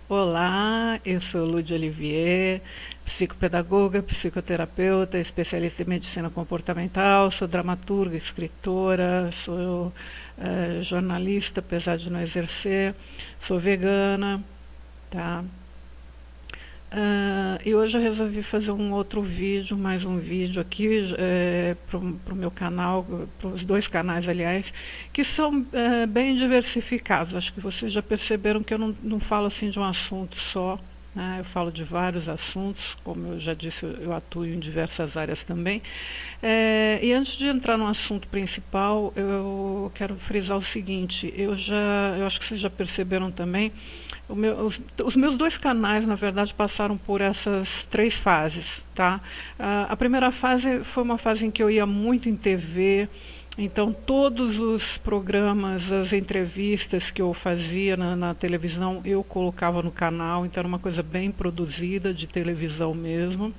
Olá, eu sou Lúdia Olivier, psicopedagoga, psicoterapeuta, especialista em medicina comportamental, sou dramaturga, escritora, sou jornalista, apesar de não exercer, sou vegana, tá? E hoje eu resolvi fazer um outro vídeo, mais um vídeo aqui para o meu canal, para os dois canais, aliás, que são bem diversificados. Acho que vocês já perceberam que eu não falo assim de um assunto só, né? Eu falo de vários assuntos, como eu já disse, eu atuo em diversas áreas também. E antes de entrar no assunto principal, eu quero frisar o seguinte: eu acho que vocês já perceberam também, os meus dois canais, na verdade, passaram por essas três fases, tá? A primeira fase foi uma fase em que eu ia muito em TV, então todos os programas, as entrevistas que eu fazia na televisão, eu colocava no canal, então era uma coisa bem produzida, de televisão mesmo.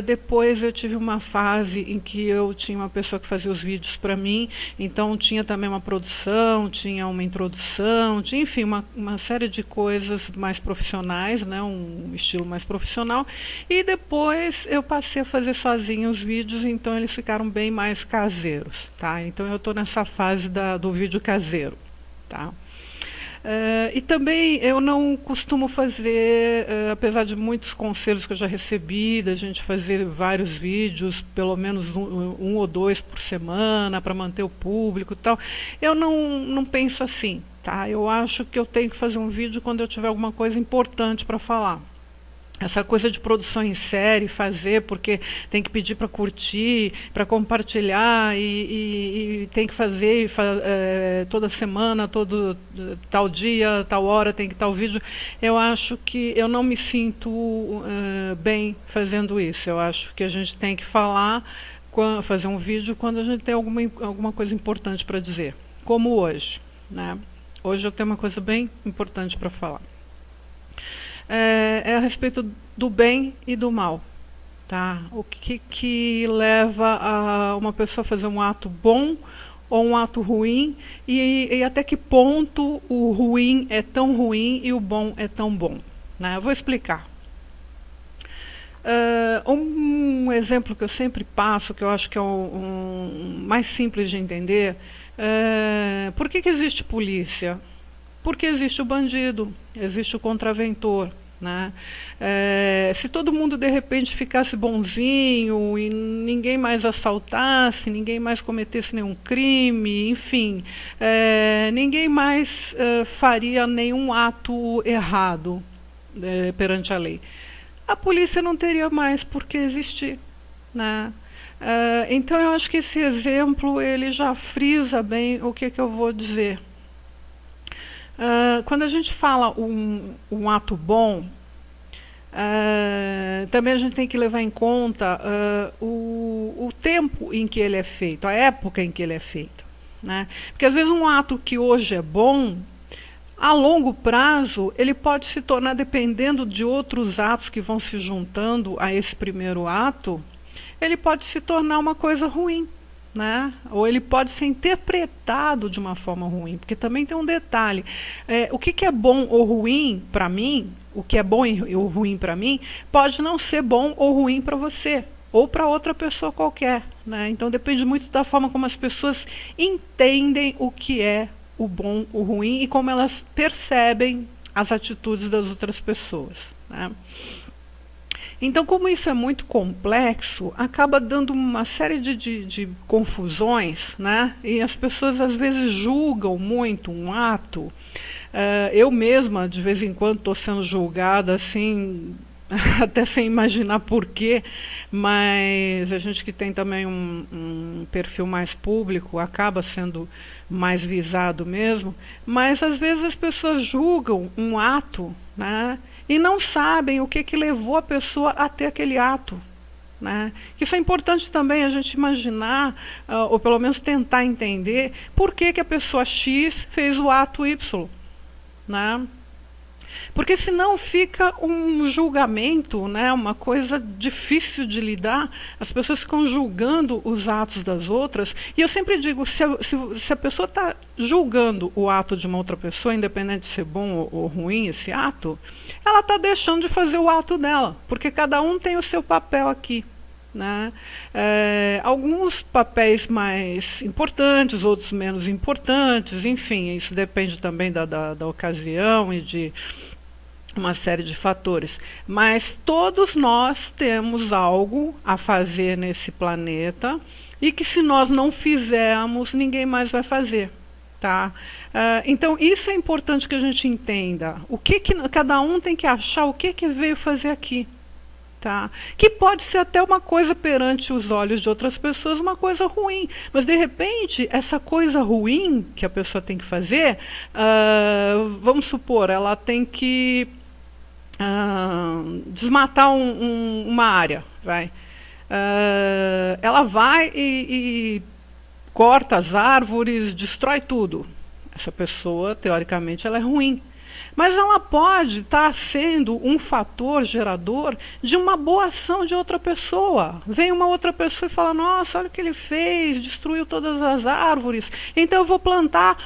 Depois eu tive uma fase em que eu tinha uma pessoa que fazia os vídeos para mim, então tinha também uma produção, tinha uma introdução, tinha, enfim, uma série de coisas mais profissionais, né, um estilo mais profissional. E depois eu passei a fazer sozinha os vídeos, então eles ficaram bem mais caseiros, tá? Então eu estou nessa fase do vídeo caseiro, tá? E também eu não costumo fazer, apesar de muitos conselhos que eu já recebi, da gente fazer vários vídeos, pelo menos um ou dois por semana, para manter o público e tal, eu não penso assim, tá? Eu acho que eu tenho que fazer um vídeo quando eu tiver alguma coisa importante para falar. Essa coisa de produção em série, fazer porque tem que pedir para curtir, para compartilhar e tem que fazer toda semana, todo tal dia, tal hora tem que tal vídeo. Eu acho que eu não me sinto bem fazendo isso. Eu acho que a gente tem que fazer um vídeo quando a gente tem alguma coisa importante para dizer, como hoje, né? Hoje eu tenho uma coisa bem importante para falar. É a respeito do bem e do mal, tá? O que leva a uma pessoa a fazer um ato bom ou um ato ruim e até que ponto o ruim é tão ruim e o bom é tão bom, né? Eu vou explicar. Um exemplo que eu sempre passo, que eu acho que é o mais simples de entender, por que existe polícia? Porque existe o bandido, existe o contraventor, né? Se todo mundo de repente ficasse bonzinho e ninguém mais assaltasse, ninguém mais cometesse nenhum crime, enfim, ninguém mais faria nenhum ato errado perante a lei, a polícia não teria mais por que existir, né? Então eu acho que esse exemplo ele já frisa bem o que eu vou dizer. Quando a gente fala um ato bom, também a gente tem que levar em conta o tempo em que ele é feito, a época em que ele é feito, né? Porque às vezes um ato que hoje é bom, a longo prazo, ele pode se tornar, dependendo de outros atos que vão se juntando a esse primeiro ato, ele pode se tornar uma coisa ruim, né? Ou ele pode ser interpretado de uma forma ruim, porque também tem um detalhe. O que é bom ou ruim para mim, o que é bom ou ruim para mim, pode não ser bom ou ruim para você, ou para outra pessoa qualquer, né? Então depende muito da forma como as pessoas entendem o que é o bom, o ruim, e como elas percebem as atitudes das outras pessoas, né? Então, como isso é muito complexo, acaba dando uma série de confusões, né? E as pessoas às vezes julgam muito um ato. Eu mesma, de vez em quando, estou sendo julgada assim, até sem imaginar por quê, mas a gente que tem também um perfil mais público acaba sendo mais visado mesmo, mas às vezes as pessoas julgam um ato, né? E não sabem o que levou a pessoa até aquele ato, né? Isso é importante também a gente imaginar, ou pelo menos tentar entender, por que a pessoa X fez o ato Y, né? Porque senão fica um julgamento, né, uma coisa difícil de lidar. As pessoas ficam julgando os atos das outras. E eu sempre digo, se a pessoa está julgando o ato de uma outra pessoa, independente de ser bom ou ruim esse ato, ela está deixando de fazer o ato dela. Porque cada um tem o seu papel aqui. Né? Alguns papéis mais importantes, outros menos importantes, enfim, isso depende também da ocasião e de uma série de fatores. Mas todos nós temos algo a fazer nesse planeta e que se nós não fizermos, ninguém mais vai fazer. Tá? Então isso é importante que a gente entenda. O que cada um tem que achar o que veio fazer aqui. Tá? Que pode ser até uma coisa perante os olhos de outras pessoas, uma coisa ruim. Mas de repente, essa coisa ruim que a pessoa tem que fazer, vamos supor, ela tem que desmatar uma área. Vai. Ela vai e corta as árvores, destrói tudo. Essa pessoa, teoricamente, ela é ruim. Mas ela pode estar sendo um fator gerador de uma boa ação de outra pessoa. Vem uma outra pessoa e fala, nossa, olha o que ele fez, destruiu todas as árvores, então eu vou plantar,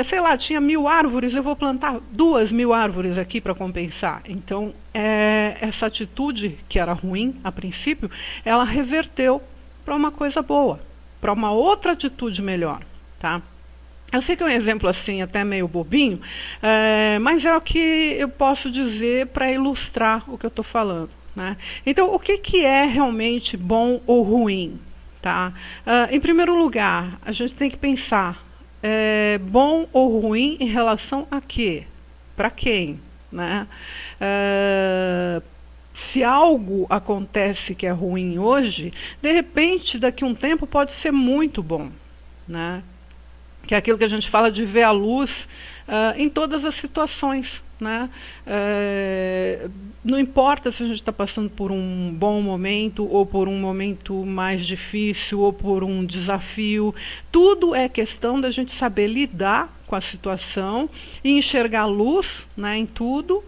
sei lá, tinha 1000 árvores, eu vou plantar 2000 árvores aqui para compensar. Então, essa atitude, que era ruim a princípio, ela reverteu para uma coisa boa, para uma outra atitude melhor, tá? Eu sei que é um exemplo assim, até meio bobinho, mas é o que eu posso dizer para ilustrar o que eu estou falando. Né? Então, o que é realmente bom ou ruim? Tá? Em primeiro lugar, a gente tem que pensar, bom ou ruim em relação a quê? Para quem? Né? Se algo acontece que é ruim hoje, de repente, daqui a um tempo, pode ser muito bom. Né? Que é aquilo que a gente fala de ver a luz em todas as situações. Né? Não importa se a gente está passando por um bom momento, ou por um momento mais difícil, ou por um desafio, tudo é questão da gente saber lidar com a situação e enxergar luz, né, em tudo.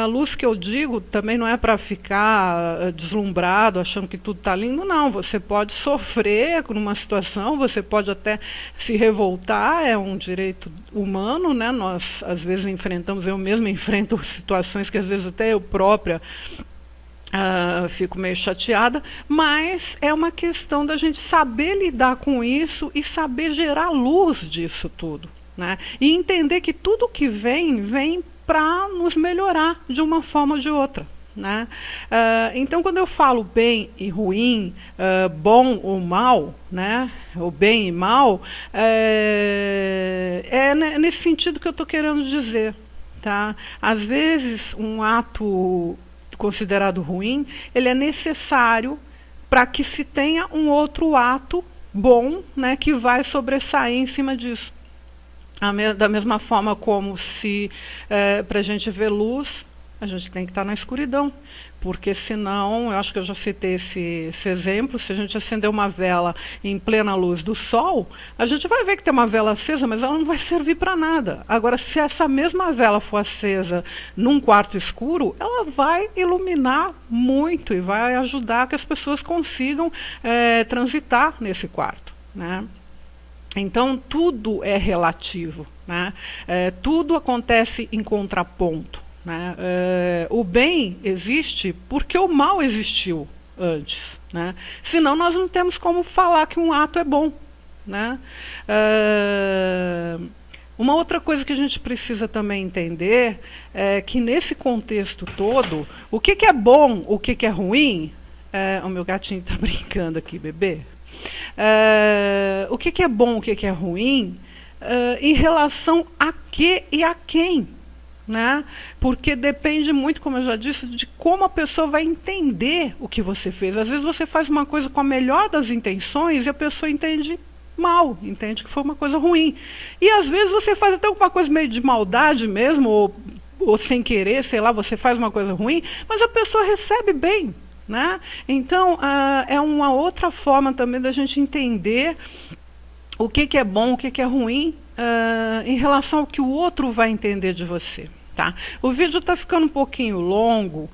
Luz que eu digo também não é para ficar deslumbrado, achando que tudo está lindo, não. Você pode sofrer numa situação, você pode até se revoltar, é um direito humano, né? Nós às vezes enfrentamos, eu mesma enfrento situações que às vezes até eu própria fico meio chateada, mas é uma questão da gente saber lidar com isso e saber gerar luz disso tudo. Né? E entender que tudo que vem para nos melhorar de uma forma ou de outra. Né? Então, quando eu falo bem e ruim, bom ou mal, né? Ou bem e mal, é nesse sentido que eu estou querendo dizer. Tá? Às vezes, um ato considerado ruim, ele é necessário para que se tenha um outro ato bom, né, que vai sobressair em cima disso. Da mesma forma como se, para a gente ver luz, a gente tem que estar na escuridão, porque senão, eu acho que eu já citei esse exemplo, se a gente acender uma vela em plena luz do sol, a gente vai ver que tem uma vela acesa, mas ela não vai servir para nada. Agora, se essa mesma vela for acesa num quarto escuro, ela vai iluminar muito e vai ajudar que as pessoas consigam transitar nesse quarto. Né? Então, tudo é relativo. Né? Tudo acontece em contraponto. Né? O bem existe porque o mal existiu antes. Né? Senão nós não temos como falar que um ato é bom. Né? Uma outra coisa que a gente precisa também entender é que nesse contexto todo, o que é bom, o que é ruim, o meu gatinho está brincando aqui, bebê. O que é bom, o que é ruim, em relação a que e a quem. Né? Porque depende muito, como eu já disse, de como a pessoa vai entender o que você fez. Às vezes você faz uma coisa com a melhor das intenções e a pessoa entende mal, entende que foi uma coisa ruim. E às vezes você faz até uma coisa meio de maldade mesmo, ou sem querer, sei lá, você faz uma coisa ruim, mas a pessoa recebe bem. Né? Então, é uma outra forma também da gente entender o que é bom, o que é ruim, em relação ao que o outro vai entender de você. Tá? O vídeo está ficando um pouquinho longo,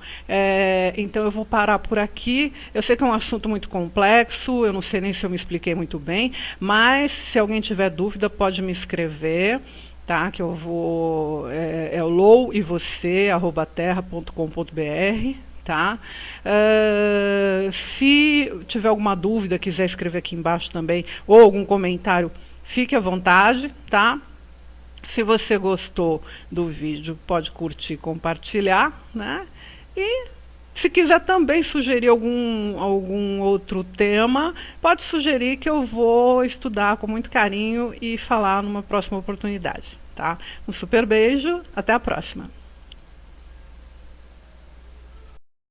então eu vou parar por aqui. Eu sei que é um assunto muito complexo, eu não sei nem se eu me expliquei muito bem, mas se alguém tiver dúvida pode me escrever, tá? Que eu vou, é o louevocê@terra.com.br, tá? Se tiver alguma dúvida, quiser escrever aqui embaixo também, ou algum comentário, fique à vontade, tá? Se você gostou do vídeo, pode curtir, compartilhar, né? E se quiser também sugerir algum outro tema, pode sugerir que eu vou estudar com muito carinho e falar numa próxima oportunidade, tá? Um super beijo, até a próxima.